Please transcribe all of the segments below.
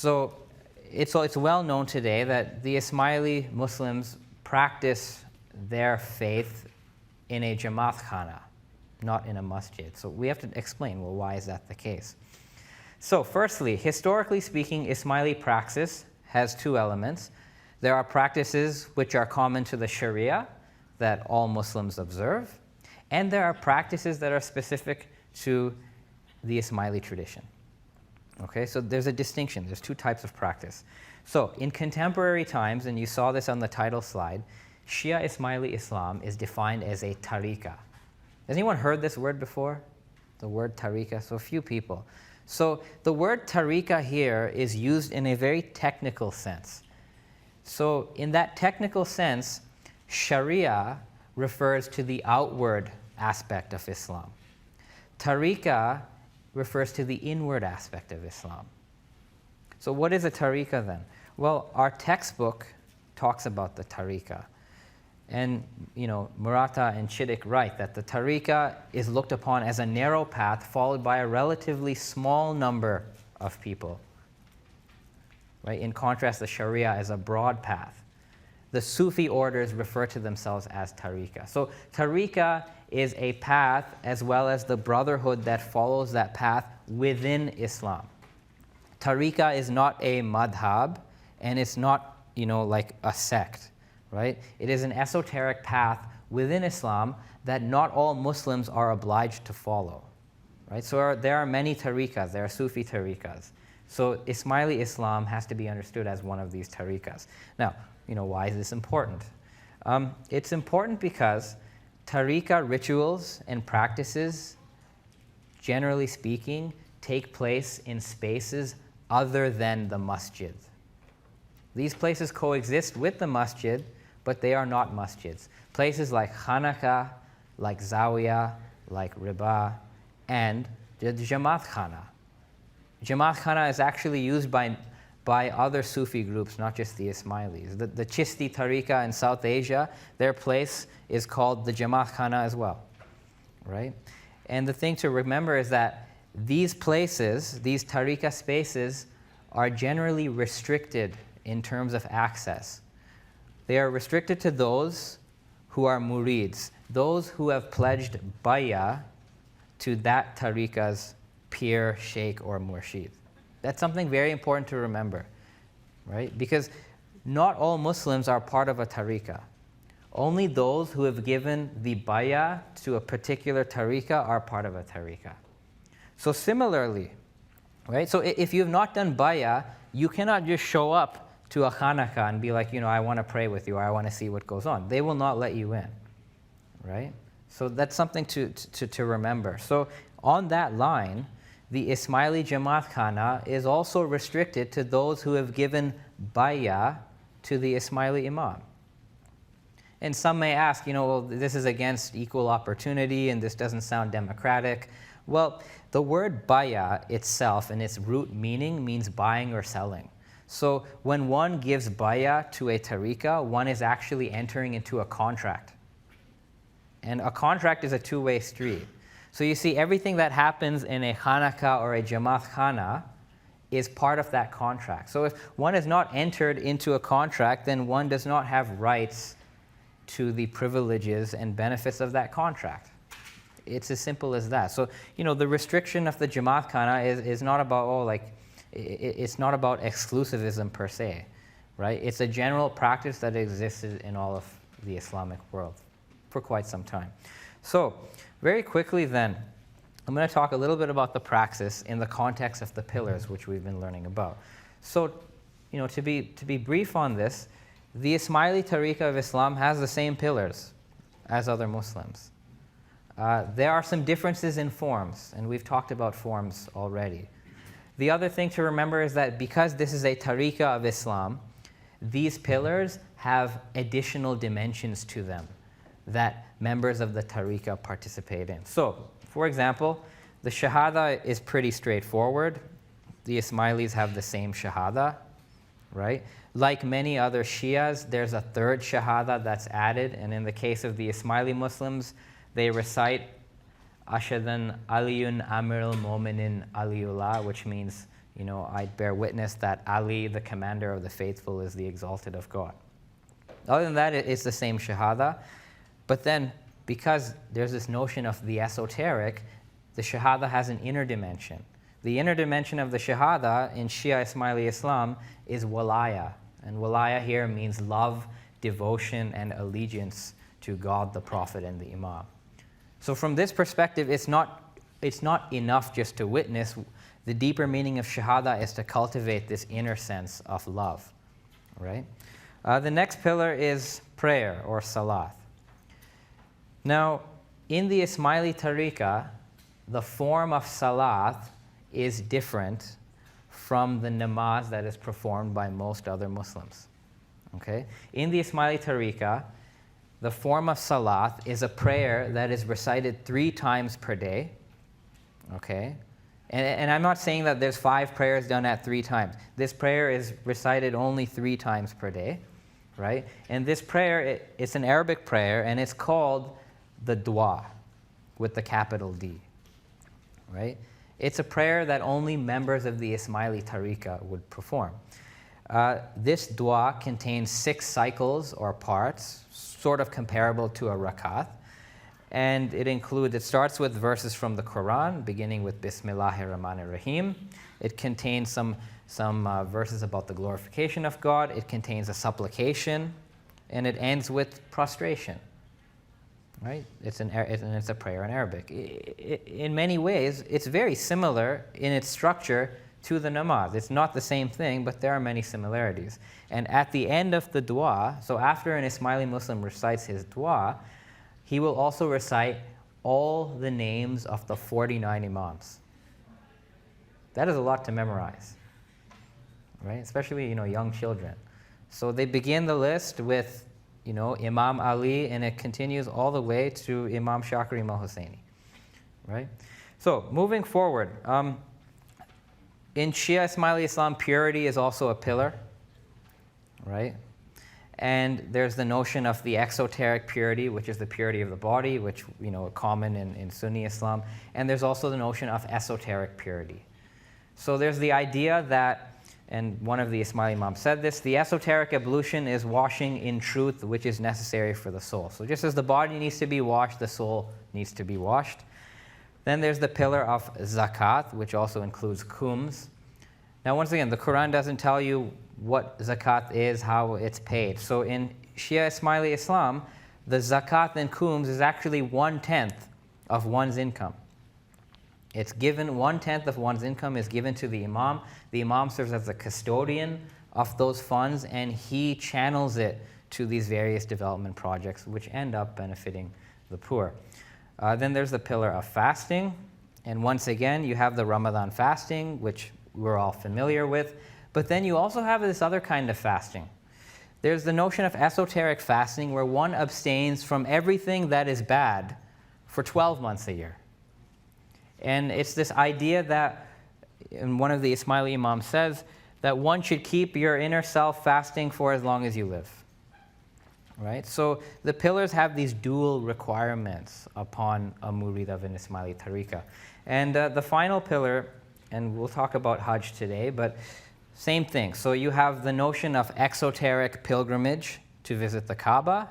So it's well known today that the Ismaili Muslims practice their faith in a Jamatkhana, not in a masjid. So we have to explain, well, why is that the case? So firstly, historically speaking, Ismaili praxis has two elements. There are practices which are common to the Sharia that all Muslims observe, and there are practices that are specific to the Ismaili tradition. Okay, so there's a distinction. There's two types of practice. So in contemporary times, and you saw this on the title slide, Shia Ismaili Islam is defined as a tariqah. Has anyone heard this word before? The word tariqah? So a few people. So the word tariqah here is used in a very technical sense. So in that technical sense, Sharia refers to the outward aspect of Islam. Tariqah refers to the inward aspect of Islam. So what is a tariqah then? Well, our textbook talks about the tariqah. And, Murata and Chittick write that the tariqah is looked upon as a narrow path followed by a relatively small number of people. Right? In contrast, the Sharia is a broad path. The Sufi orders refer to themselves as tariqah. So tariqah is a path as well as the brotherhood that follows that path within Islam. Tariqah is not a madhab, and it's not, like a sect, right? It is an esoteric path within Islam that not all Muslims are obliged to follow, right? So there are many tariqahs. There are Sufi tariqahs. So Ismaili Islam has to be understood as one of these tariqahs. Now, why is this important? It's important because tariqah rituals and practices, generally speaking, take place in spaces other than the masjid. These places coexist with the masjid, but they are not masjids. Places like Khanaka, like Zawiya, like Riba, and the Jamatkhana. Jamatkhana is actually used by other Sufi groups, not just the Ismailis. The Chisti Tariqah in South Asia, their place is called the Jamatkhana as well, right? And the thing to remember is that these places, these Tariqah spaces, are generally restricted in terms of access. They are restricted to those who are murids, those who have pledged bay'ah to that tariqah's pir, sheikh, or murshid. That's something very important to remember, right? Because not all Muslims are part of a tariqah. Only those who have given the bay'ah to a particular tariqah are part of a tariqah. So similarly, right? So if you have not done bay'ah, you cannot just show up to a Khanaka and be like, I want to pray with you, or I want to see what goes on. They will not let you in, right? So that's something to remember. So on that line, the Ismaili Jamatkhana is also restricted to those who have given bay'ah to the Ismaili Imam. And some may ask, well, this is against equal opportunity and this doesn't sound democratic. Well, the word bay'ah itself in its root meaning means buying or selling. So when one gives bay'ah to a tariqah, one is actually entering into a contract. And a contract is a two-way street. So you see, everything that happens in a Khanaka or a Jamatkhana is part of that contract. So if one has not entered into a contract, then one does not have rights to the privileges and benefits of that contract. It's as simple as that. So, the restriction of the Jamatkhana is not about, it's not about exclusivism per se, right? It's a general practice that existed in all of the Islamic world for quite some time. So, very quickly then, I'm going to talk a little bit about the praxis in the context of the pillars, which we've been learning about. So, to be brief on this, the Ismaili Tariqah of Islam has the same pillars as other Muslims. There are some differences in forms, and we've talked about forms already. The other thing to remember is that because this is a Tariqah of Islam, these pillars have additional dimensions to them that members of the tariqah participate in. So, for example, the shahada is pretty straightforward. The Ismailis have the same shahada, right? Like many other Shias, there's a third shahada that's added, and in the case of the Ismaili Muslims, they recite Ashadan Aliyun Amir al-Mu'minin Aliyullah, which means, I bear witness that Ali, the commander of the faithful, is the exalted of God. Other than that, it's the same shahada. But then, because there's this notion of the esoteric, the shahada has an inner dimension. The inner dimension of the shahada in Shia Ismaili Islam is walaya. And walaya here means love, devotion, and allegiance to God, the Prophet, and the Imam. So from this perspective, it's not enough just to witness. The deeper meaning of shahada is to cultivate this inner sense of love, right? The next pillar is prayer, or salat. Now, in the Ismaili Tariqah, the form of salat is different from the namaz that is performed by most other Muslims. Okay? In the Ismaili Tariqah, the form of salat is a prayer that is recited 3 times per day. Okay? And I'm not saying that there's 5 prayers done at 3 times. This prayer is recited only 3 times per day, right? And this prayer, it's an Arabic prayer, and it's called the Du'a, with the capital D, right? It's a prayer that only members of the Ismaili Tariqah would perform. This Du'a contains 6 cycles or parts, sort of comparable to a rakat. And it starts with verses from the Quran, beginning with Bismillahir Rahmanir Rahim. It contains some verses about the glorification of God. It contains a supplication, and it ends with prostration. Right? It's a prayer in Arabic. In many ways, it's very similar in its structure to the namaz. It's not the same thing, but there are many similarities. And at the end of the dua, so after an Ismaili Muslim recites his dua, he will also recite all the names of the 49 imams. That is a lot to memorize, right? Especially, young children. So they begin the list with, Imam Ali, and it continues all the way to Imam Shakri al-Husseini, right? So moving forward, in Shia Ismaili Islam, purity is also a pillar, right? And there's the notion of the exoteric purity, which is the purity of the body, which, common in Sunni Islam. And there's also the notion of esoteric purity. So there's the idea that, and one of the Ismaili Imams said this, the esoteric ablution is washing in truth, which is necessary for the soul. So just as the body needs to be washed, the soul needs to be washed. Then there's the pillar of zakat, which also includes khums. Now, once again, the Quran doesn't tell you what zakat is, how it's paid. So in Shia Ismaili Islam, the zakat and khums is actually 1/10 of one's income. It's given, 1/10 of one's income is given to the imam. The imam serves as the custodian of those funds, and he channels it to these various development projects, which end up benefiting the poor. Then there's the pillar of fasting. And once again, you have the Ramadan fasting, which we're all familiar with. But then you also have this other kind of fasting. There's the notion of esoteric fasting, where one abstains from everything that is bad for 12 months a year. And it's this idea that, and one of the Ismaili Imams says, that one should keep your inner self fasting for as long as you live. Right? So the pillars have these dual requirements upon a murid of an Ismaili Tariqah. And the final pillar, and we'll talk about Hajj today, but same thing. So you have the notion of exoteric pilgrimage to visit the Kaaba.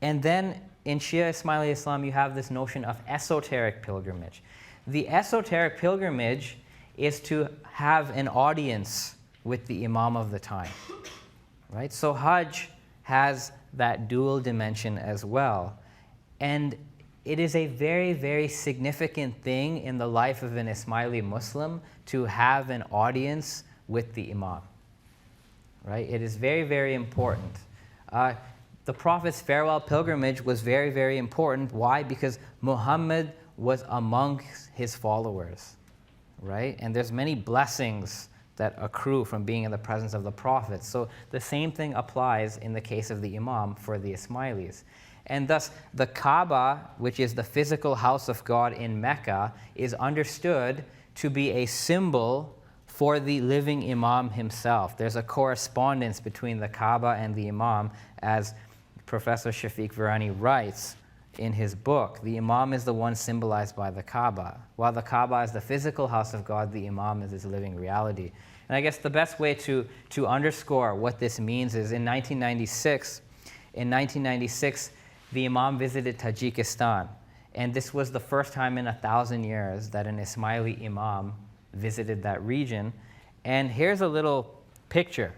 And then in Shia Ismaili Islam, you have this notion of esoteric pilgrimage. The esoteric pilgrimage is to have an audience with the Imam of the time. Right? So Hajj has that dual dimension as well. And it is a very, very significant thing in the life of an Ismaili Muslim to have an audience with the Imam. Right? It is very, very important. The Prophet's farewell pilgrimage was very, very important. Why? Because Muhammad was amongst his followers. Right? And there's many blessings that accrue from being in the presence of the Prophet. So the same thing applies in the case of the Imam for the Ismailis. And thus, the Kaaba, which is the physical house of God in Mecca, is understood to be a symbol for the living Imam himself. There's a correspondence between the Kaaba and the Imam, as Professor Shafiq Virani writes in his book, the Imam is the one symbolized by the Kaaba. While the Kaaba is the physical house of God, the Imam is his living reality. And I guess the best way to underscore what this means is in 1996, the Imam visited Tajikistan. And this was the first time in 1,000 years that an Ismaili Imam visited that region. And here's a little picture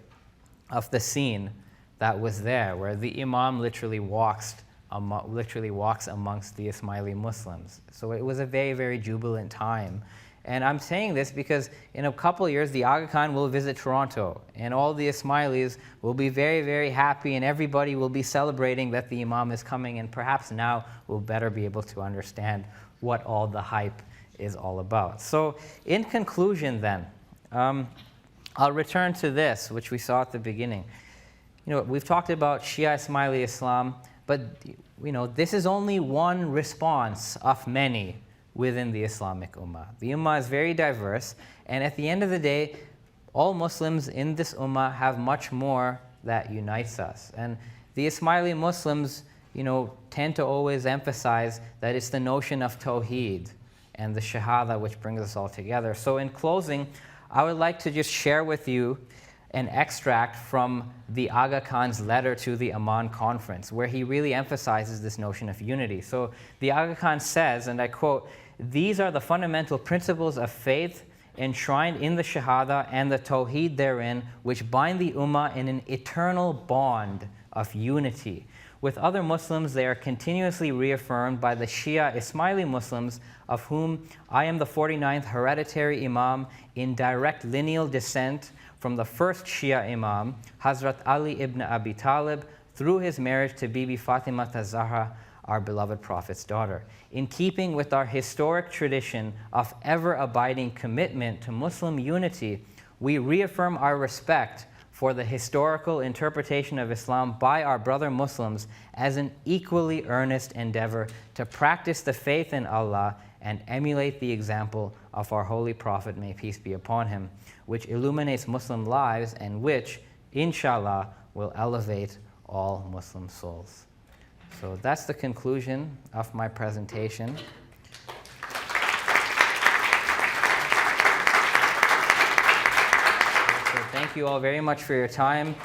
of the scene that was there, where the Imam literally walks amongst the Ismaili Muslims. So it was a very, very jubilant time. And I'm saying this because in a couple of years, the Aga Khan will visit Toronto, and all the Ismailis will be very, very happy, and everybody will be celebrating that the Imam is coming, and perhaps now we'll better be able to understand what all the hype is all about. So in conclusion then, I'll return to this, which we saw at the beginning. We've talked about Shia Ismaili Islam, but this is only one response of many within the Islamic Ummah. The Ummah is very diverse, and at the end of the day, all Muslims in this Ummah have much more that unites us. And the Ismaili Muslims, tend to always emphasize that it's the notion of Tawheed and the Shahada which brings us all together. So in closing, I would like to just share with you an extract from the Aga Khan's letter to the Amman conference, where he really emphasizes this notion of unity. So the Aga Khan says, and I quote, "These are the fundamental principles of faith enshrined in the Shahada and the Tawheed therein, which bind the Ummah in an eternal bond of unity. With other Muslims, they are continuously reaffirmed by the Shia Ismaili Muslims, of whom I am the 49th hereditary Imam in direct lineal descent from the first Shia Imam, Hazrat Ali ibn Abi Talib, through his marriage to Bibi Fatima Zahra, our beloved Prophet's daughter. In keeping with our historic tradition of ever-abiding commitment to Muslim unity, we reaffirm our respect for the historical interpretation of Islam by our brother Muslims as an equally earnest endeavor to practice the faith in Allah and emulate the example of our holy Prophet, may peace be upon him, which illuminates Muslim lives and which, inshallah, will elevate all Muslim souls." So that's the conclusion of my presentation. So thank you all very much for your time.